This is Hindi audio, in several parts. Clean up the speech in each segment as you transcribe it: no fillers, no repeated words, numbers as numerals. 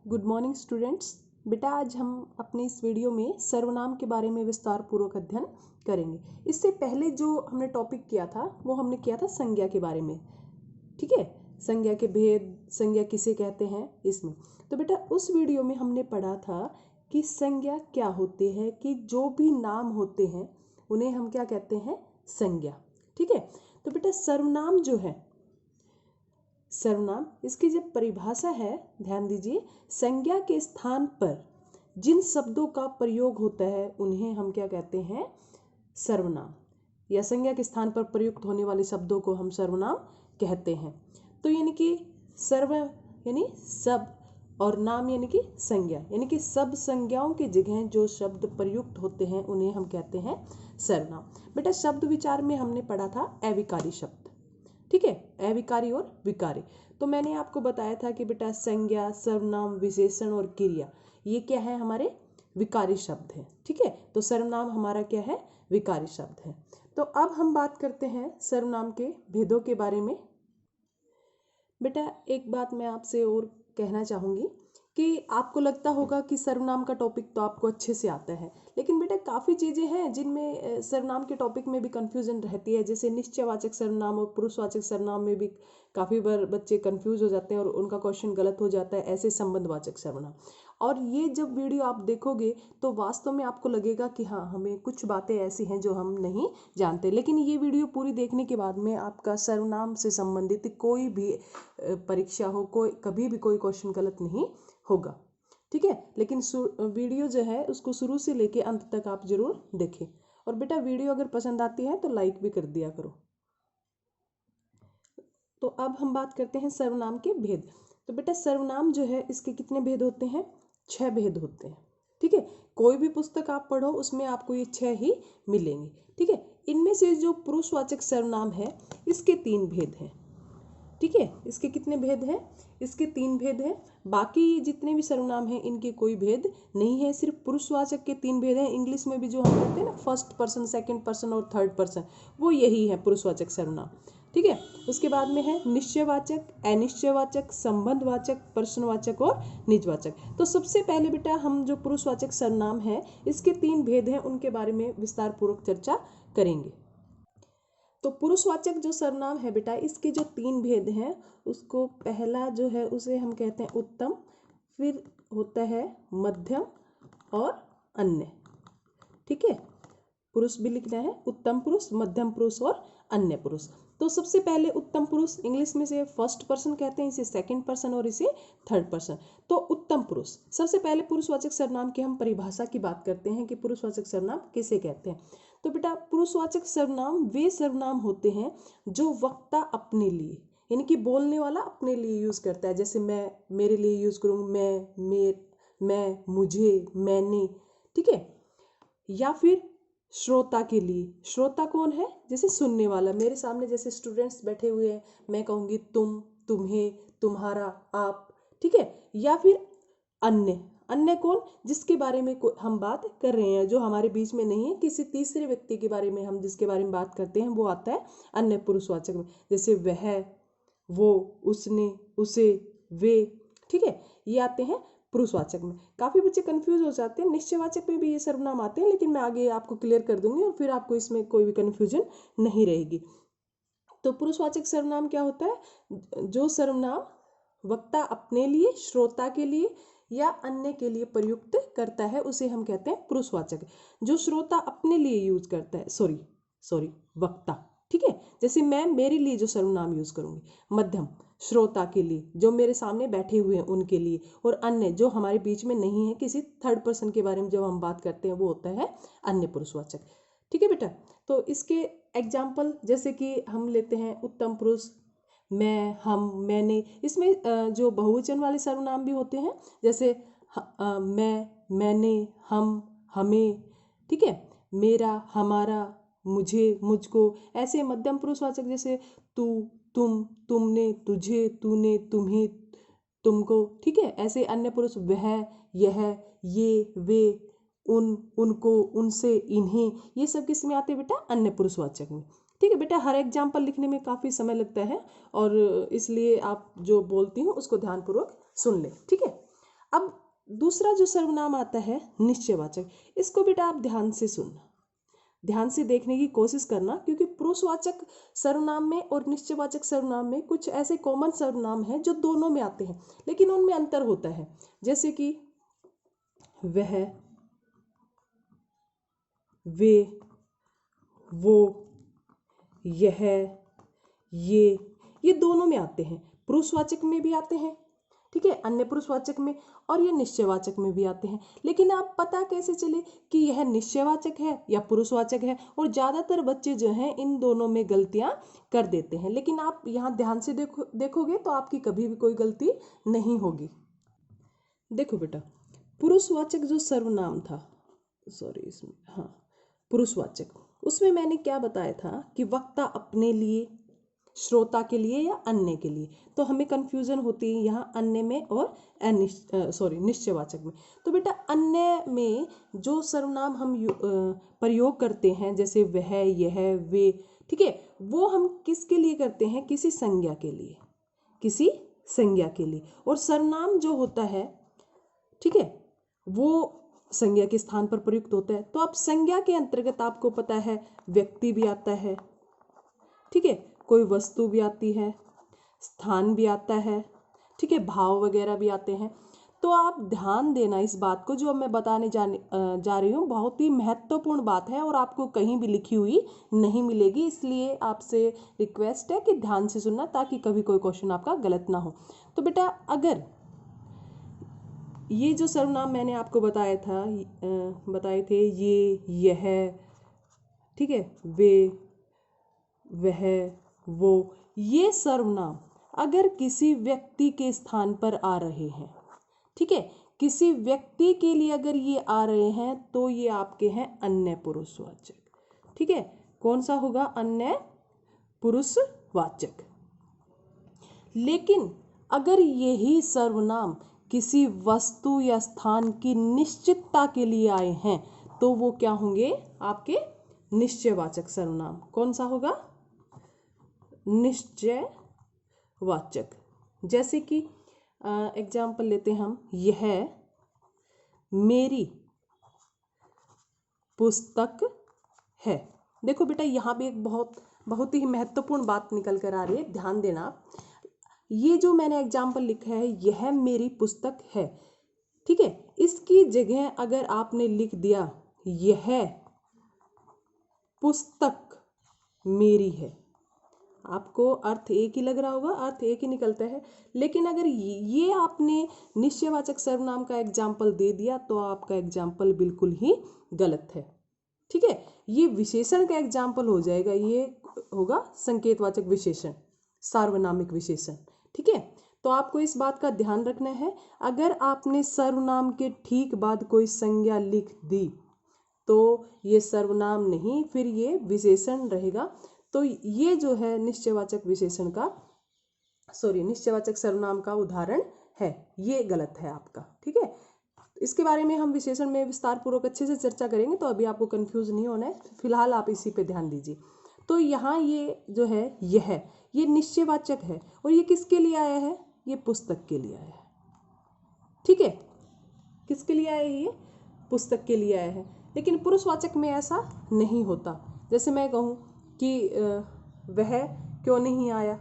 Good morning students. बेटा आज हम अपने इस वीडियो में सर्वनाम के बारे में विस्तार पूर्वक अध्ययन करेंगे। इससे पहले जो हमने टॉपिक किया था वो हमने किया था संज्ञा के बारे में। ठीक है, संज्ञा के भेद, संज्ञा किसे कहते हैं इसमें। तो बेटा उस वीडियो में हमने पढ़ा था कि संज्ञा क्या होती है, कि जो भी नाम होते हैं उन्हें हम क्या कहते हैं, संज्ञा। ठीक है, तो बेटा सर्वनाम जो है, सर्वनाम इसकी जब परिभाषा है, ध्यान दीजिए, संज्ञा के स्थान पर जिन शब्दों का प्रयोग होता है उन्हें हम क्या कहते हैं, सर्वनाम। या संज्ञा के स्थान पर प्रयुक्त होने वाले शब्दों को हम सर्वनाम कहते हैं। तो यानी कि सर्व यानी सब और नाम यानी कि संज्ञा, यानी कि सब संज्ञाओं की जगह जो शब्द प्रयुक्त होते हैं उन्हें हम कहते हैं सर्वनाम। बेटा शब्द विचार में हमने पढ़ा था अविकारी शब्द। ठीक है, अविकारी और विकारी। तो मैंने आपको बताया था कि बेटा संज्ञा, सर्वनाम, विशेषण और क्रिया ये क्या है, हमारे विकारी शब्द हैं। ठीक है, तो सर्वनाम हमारा क्या है, विकारी शब्द है। तो अब हम बात करते हैं सर्वनाम के भेदों के बारे में। बेटा एक बात मैं आपसे और कहना चाहूँगी कि आपको लगता होगा कि सर्वनाम का टॉपिक तो आपको अच्छे से आता है, लेकिन बेटा काफ़ी चीज़ें हैं जिनमें सर्वनाम के टॉपिक में भी कन्फ्यूजन रहती है। जैसे निश्चयवाचक सर्वनाम और पुरुषवाचक सर्वनाम में भी काफ़ी बार बच्चे कंफ्यूज हो जाते हैं और उनका क्वेश्चन गलत हो जाता है। ऐसे संबंधवाचक सर्वनाम, और ये जब वीडियो आप देखोगे तो वास्तव में आपको लगेगा कि हाँ, हमें कुछ बातें ऐसी हैं जो हम नहीं जानते। लेकिन ये वीडियो पूरी देखने के बाद में आपका सर्वनाम से संबंधित कोई भी परीक्षा हो, कोई कभी भी कोई क्वेश्चन गलत नहीं होगा। ठीक है, लेकिन वीडियो जो है उसको शुरू से लेके अंत तक आप जरूर देखें। और बेटा वीडियो अगर पसंद आती है तो लाइक भी कर दिया करो। तो अब हम बात करते हैं सर्वनाम के भेद। तो बेटा सर्वनाम जो है इसके कितने भेद होते हैं, 6 भेद होते हैं। ठीक है, कोई भी पुस्तक आप पढ़ो उसमें आपको ये 6 ही मिलेंगे। ठीक है, इनमें से जो पुरुषवाचक सर्वनाम है इसके 3 भेद हैं। ठीक है, इसके कितने भेद हैं, इसके 3 भेद हैं। बाकी जितने भी सर्वनाम हैं इनके कोई भेद नहीं है, सिर्फ पुरुषवाचक के 3 भेद हैं। इंग्लिश में भी जो हम कहते हैं ना, फर्स्ट पर्सन, सेकंड पर्सन और थर्ड पर्सन, वो यही है पुरुषवाचक सर्वनाम। ठीक है, उसके बाद में है निश्चयवाचक, अनिश्चयवाचक, संबंधवाचक, प्रश्नवाचक और निजवाचक। तो सबसे पहले बेटा हम जो पुरुषवाचक सर्वनाम है इसके 3 भेद हैं, उनके बारे में विस्तार पूर्वक चर्चा करेंगे। तो पुरुषवाचक जो सर्वनाम है बेटा, इसके जो 3 भेद हैं, उसको पहला जो है उसे हम कहते हैं उत्तम, फिर होता है मध्यम और अन्य। ठीक है, पुरुष भी लिखना है, उत्तम पुरुष, मध्यम पुरुष और अन्य पुरुष। तो सबसे पहले उत्तम पुरुष, इंग्लिश में से फर्स्ट पर्सन कहते हैं, इसे सेकंड पर्सन और इसे थर्ड पर्सन। तो उत्तम पुरुष, सबसे पहले पुरुषवाचक सर्वनाम की हम परिभाषा की बात करते हैं कि पुरुषवाचक सर्वनाम किसे कहते हैं। तो बेटा पुरुषवाचक सर्वनाम वे सर्वनाम होते हैं जो वक्ता अपने लिए, यानी कि बोलने वाला अपने लिए यूज करता है। जैसे मैं मेरे लिए यूज करूँ, मैं, मुझे, मैंने। ठीक है, या फिर श्रोता के लिए, श्रोता कौन है, जैसे सुनने वाला। मेरे सामने जैसे स्टूडेंट्स बैठे हुए हैं, मैं कहूँगी तुम, तुम्हें, तुम्हारा, आप। ठीक है, या फिर अन्य, अन्य कौन, जिसके बारे में हम बात कर रहे हैं, जो हमारे बीच में नहीं है, किसी तीसरे व्यक्ति के बारे में हम जिसके बारे में बात करते हैं वो आता है अन्य पुरुषवाचक में। जैसे वह, वो, उसने, उसे, वे। ठीक है, ये आते हैं पुरुषवाचक में। काफ़ी बच्चे कंफ्यूज हो जाते हैं, निश्चयवाचक में भी ये सर्वनाम आते हैं, लेकिन मैं आगे आपको क्लियर कर दूंगी और फिर आपको इसमें कोई भी कंफ्यूजन नहीं रहेगी। तो पुरुषवाचक सर्वनाम क्या होता है, जो सर्वनाम वक्ता अपने लिए, श्रोता के लिए या अन्य के लिए प्रयुक्त करता है उसे हम कहते हैं पुरुषवाचक। जो श्रोता अपने लिए यूज करता है, सॉरी वक्ता। ठीक है, जैसे मैं मेरे लिए जो सर्वनाम यूज करूंगी। मध्यम, श्रोता के लिए, जो मेरे सामने बैठे हुए हैं उनके लिए। और अन्य, जो हमारे बीच में नहीं है, किसी थर्ड पर्सन के बारे में जब हम बात करते हैं वो होता है अन्य पुरुषवाचक। ठीक है बेटा, तो इसके एग्जाम्पल जैसे कि हम लेते हैं उत्तम पुरुष, मैं, हम, मैंने। इसमें जो बहुवचन वाले सर्वनाम भी होते हैं, जैसे मैं, मैंने, हम, हमें। ठीक है, मेरा, हमारा, मुझे, मुझको। ऐसे मध्यम पुरुषवाचक जैसे तू, तुम, तुमने, तुझे, तूने, तुम्हें, तुमको। ठीक है, ऐसे अन्य पुरुष वह, यह, ये, वे, उन, उनको, उनसे, इन्हें। ये सब किस में आते हैं बेटा, अन्य पुरुषवाचक में। ठीक है बेटा, हर एग्जाम्पल लिखने में काफ़ी समय लगता है और इसलिए आप जो बोलती हूँ उसको ध्यानपूर्वक सुन लें। ठीक है, दूसरा जो सर्वनाम आता है निश्चयवाचक, इसको बेटा आप ध्यान से सुनना, ध्यान से देखने की कोशिश करना, क्योंकि पुरुषवाचक सर्वनाम में और निश्चयवाचक सर्वनाम में कुछ ऐसे कॉमन सर्वनाम हैं जो दोनों में आते हैं, लेकिन उनमें अंतर होता है। जैसे कि वह, वे, वो, यह, ये दोनों में आते हैं, पुरुषवाचक में भी आते हैं, ठीक है, अन्य पुरुषवाचक में, और ये निश्चयवाचक में भी आते हैं। लेकिन आप पता कैसे चले कि यह निश्चयवाचक है या पुरुषवाचक है? और ज़्यादातर बच्चे जो हैं इन दोनों में गलतियां कर देते हैं, लेकिन आप यहाँ ध्यान से देखोगे तो आपकी कभी भी कोई गलती नहीं होगी। देखो बेटा, पुरुषवाचक जो सर्वनाम था, सॉरी इसमें, हाँ, पुरुषवाचक, उसमें मैंने क्या बताया था कि वक्ता अपने लिए, श्रोता के लिए या अन्य के लिए, तो हमें कंफ्यूजन होती है यहाँ अन्य में और निश्चयवाचक में। तो बेटा अन्य में जो सर्वनाम हम प्रयोग करते हैं, जैसे वह, यह, वे, ठीक है, वो हम किसके लिए करते हैं? किसी संज्ञा के लिए, किसी संज्ञा के लिए। और सर्वनाम जो होता है, ठीक है, वो संज्ञा के स्थान पर प्रयुक्त होता है। तो अब संज्ञा के अंतर्गत आपको पता है व्यक्ति भी आता है, ठीक है, कोई वस्तु भी आती है, स्थान भी आता है, ठीक है, भाव वगैरह भी आते हैं। तो आप ध्यान देना इस बात को, जो अब मैं बताने जा रही हूँ, बहुत ही महत्वपूर्ण बात है और आपको कहीं भी लिखी हुई नहीं मिलेगी, इसलिए आपसे रिक्वेस्ट है कि ध्यान से सुनना, ताकि कभी कोई क्वेश्चन आपका गलत ना हो। तो बेटा अगर ये जो सर्वनाम मैंने आपको बताए थे, ये, यह, ठीक है, वे, वह, वो, ये सर्वनाम अगर किसी व्यक्ति के स्थान पर आ रहे हैं, ठीक है, किसी व्यक्ति के लिए अगर ये आ रहे हैं, तो ये आपके हैं अन्य पुरुषवाचक, ठीक है। कौन सा होगा? अन्य पुरुषवाचक। लेकिन अगर यही सर्वनाम किसी वस्तु या स्थान की निश्चितता के लिए आए हैं, तो वो क्या होंगे? आपके निश्चयवाचक सर्वनाम। कौन सा होगा? निश्चयवाचक। जैसे कि एग्जाम्पल लेते हैं हम, यह मेरी पुस्तक है। देखो बेटा, यहाँ भी एक बहुत ही महत्वपूर्ण बात निकल कर आ रही है, ध्यान देना। ये जो मैंने एग्जाम्पल लिखा है, यह मेरी पुस्तक है, ठीक है, इसकी जगह अगर आपने लिख दिया यह पुस्तक मेरी है, आपको अर्थ एक ही लग रहा होगा, अर्थ एक ही निकलता है। लेकिन अगर ये आपने निश्चयवाचक सर्वनाम का एग्जाम्पल दे दिया, तो आपका एग्जाम्पल बिल्कुल ही गलत है, ठीक है। ये विशेषण का एग्जाम्पल हो जाएगा, ये होगा संकेतवाचक विशेषण, सार्वनामिक विशेषण, ठीक है। तो आपको इस बात का ध्यान रखना है, अगर आपने सर्वनाम के ठीक बाद कोई संज्ञा लिख दी, तो ये सर्वनाम नहीं, फिर ये विशेषण रहेगा। तो ये जो है निश्चयवाचक निश्चयवाचक सर्वनाम का उदाहरण है, ये गलत है आपका, ठीक है। इसके बारे में हम विशेषण में विस्तार पूर्वक अच्छे से चर्चा करेंगे, तो अभी आपको कंफ्यूज नहीं होना है, फिलहाल आप इसी पे ध्यान दीजिए। तो यहाँ ये जो है ये निश्चयवाचक है, और ये किसके लिए आया है? ये पुस्तक के लिए आया है, ठीक है। किसके लिए आया है? ये पुस्तक के लिए आया है। लेकिन पुरुषवाचक में ऐसा नहीं होता। जैसे मैं कहूँ कि वह क्यों नहीं आया,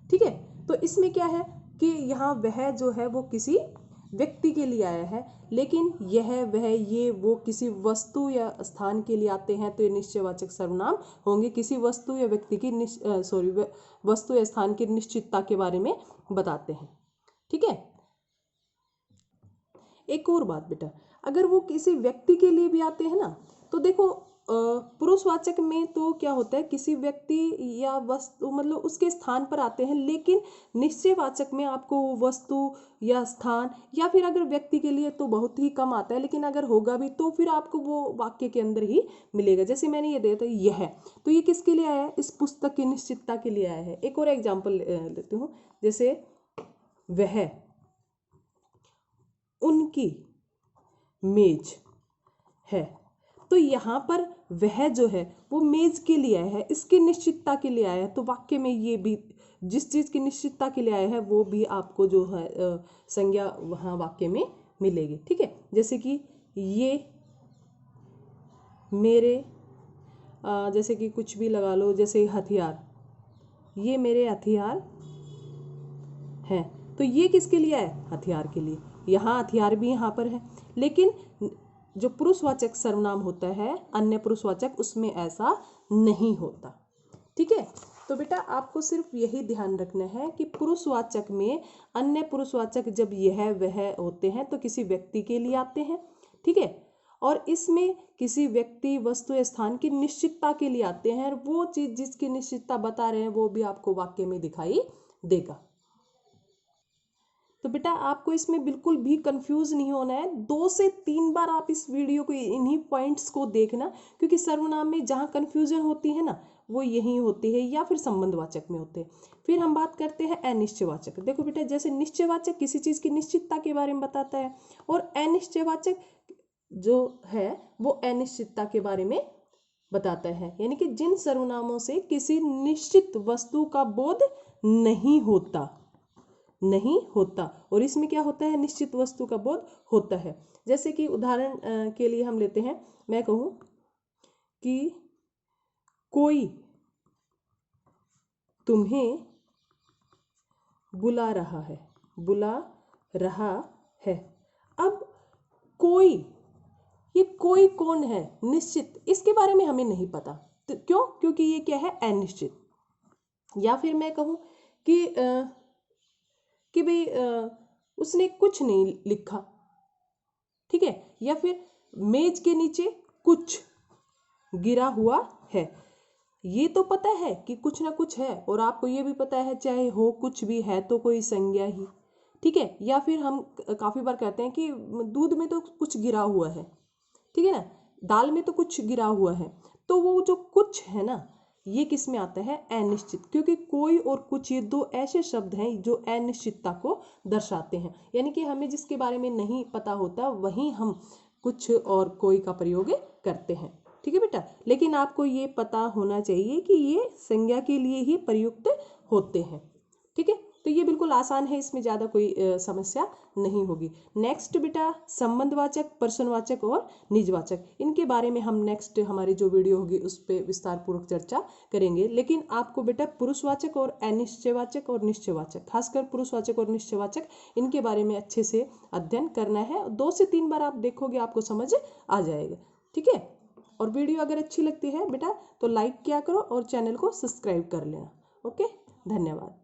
ठीक है, तो इसमें क्या है कि यहाँ वह जो है वो किसी व्यक्ति के लिए आया है, लेकिन यह, वह, ये, वो किसी वस्तु या स्थान के लिए आते हैं, तो ये निश्चयवाचक सर्वनाम होंगे, किसी वस्तु या व्यक्ति की वस्तु या स्थान की निश्चितता के बारे में बताते हैं, ठीक है। एक और बात बेटा, अगर वो किसी व्यक्ति के लिए भी आते हैं ना, तो देखो पुरुषवाचक में तो क्या होता है, किसी व्यक्ति या वस्तु मतलब उसके स्थान पर आते हैं, लेकिन निश्चयवाचक में आपको वस्तु या स्थान या फिर अगर व्यक्ति के लिए तो बहुत ही कम आता है, लेकिन अगर होगा भी तो फिर आपको वो वाक्य के अंदर ही मिलेगा। जैसे मैंने ये दिया था यह, तो ये किसके लिए आया है? इस पुस्तक की निश्चितता के लिए आया है। एक और एग्जाम्पल लेती हूँ, जैसे वह उनकी मेज है, तो यहाँ पर वह जो है वो मेज के लिए आया है, इसकी निश्चितता के लिए आया है, तो वाक्य में ये भी जिस चीज़ की निश्चितता के लिए आया है वो भी आपको जो है संज्ञा वहाँ वाक्य में मिलेगी। ठीक है, जैसे कि ये, मेरे, जैसे कि कुछ भी लगा लो, जैसे हथियार, ये मेरे हथियार हैं, तो ये किसके लिए है? हथियार के लिए। यहाँ हथियार भी यहाँ पर है, लेकिन जो पुरुषवाचक सर्वनाम होता है अन्य पुरुषवाचक, उसमें ऐसा नहीं होता। ठीक है, तो बेटा आपको सिर्फ यही ध्यान रखना है कि पुरुषवाचक में अन्य पुरुषवाचक जब यह वह होते हैं तो किसी व्यक्ति के लिए आते हैं। ठीक है, और इसमें किसी व्यक्ति, वस्तु या स्थान की निश्चितता के लिए आते हैं, और वो चीज जिसकी निश्चितता बता रहे हैं वो भी आपको वाक्य में दिखाई देगा। तो बेटा आपको इसमें बिल्कुल भी कंफ्यूज नहीं होना है। 2 से 3 बार आप इस वीडियो को, इन्हीं पॉइंट्स को देखना, क्योंकि सर्वनाम में जहाँ कंफ्यूजन होती है ना वो यही होती है, या फिर संबंधवाचक में होते हैं। फिर हम बात करते हैं अनिश्चयवाचक। देखो बेटा, जैसे निश्चयवाचक किसी चीज की निश्चितता के बारे में बताता है, और अनिश्चयवाचक जो है वो अनिश्चितता के बारे में बताता है, यानी कि जिन सर्वनामों से किसी निश्चित वस्तु का बोध नहीं होता, और इसमें क्या होता है? निश्चित वस्तु का बोध होता है। जैसे कि उदाहरण के लिए हम लेते हैं, मैं कहूं कि कोई तुम्हें बुला रहा है, अब कोई, ये कोई कौन है? निश्चित, इसके बारे में हमें नहीं पता। तो क्यों? क्योंकि ये क्या है? अनिश्चित। या फिर मैं कहूं कि भाई उसने कुछ नहीं लिखा। ठीक है, या फिर मेज के नीचे कुछ गिरा हुआ है। ये तो पता है कि कुछ ना कुछ है, और आपको ये भी पता है चाहे हो कुछ भी है तो कोई संज्ञा ही। ठीक है, या फिर हम काफी बार कहते हैं कि दूध में तो कुछ गिरा हुआ है। ठीक है ना, दाल में तो कुछ गिरा हुआ है। तो वो जो कुछ है ना, ये किस में आता है? अनिश्चित। क्योंकि कोई और कुछ, ये 2 ऐसे शब्द हैं जो अनिश्चितता को दर्शाते हैं, यानी कि हमें जिसके बारे में नहीं पता होता वहीं हम कुछ और कोई का प्रयोग करते हैं। ठीक है बेटा, लेकिन आपको ये पता होना चाहिए कि ये संज्ञा के लिए ही प्रयुक्त होते हैं। ठीक है, तो ये बिल्कुल आसान है, इसमें ज़्यादा कोई समस्या नहीं होगी। नेक्स्ट बेटा, संबंधवाचक, पर्सनवाचक और निजवाचक, इनके बारे में हम नेक्स्ट हमारी जो वीडियो होगी उस पर विस्तार पूर्वक चर्चा करेंगे। लेकिन आपको बेटा पुरुषवाचक और अनिश्चयवाचक और निश्चयवाचक, खासकर पुरुषवाचक और निश्चयवाचक, इनके बारे में अच्छे से अध्ययन करना है। 2 से 3 बार आप देखोगे आपको समझ आ जाएगा। ठीक है, और वीडियो अगर अच्छी लगती है बेटा तो लाइक किया करो और चैनल को सब्सक्राइब कर लेना। ओके, धन्यवाद।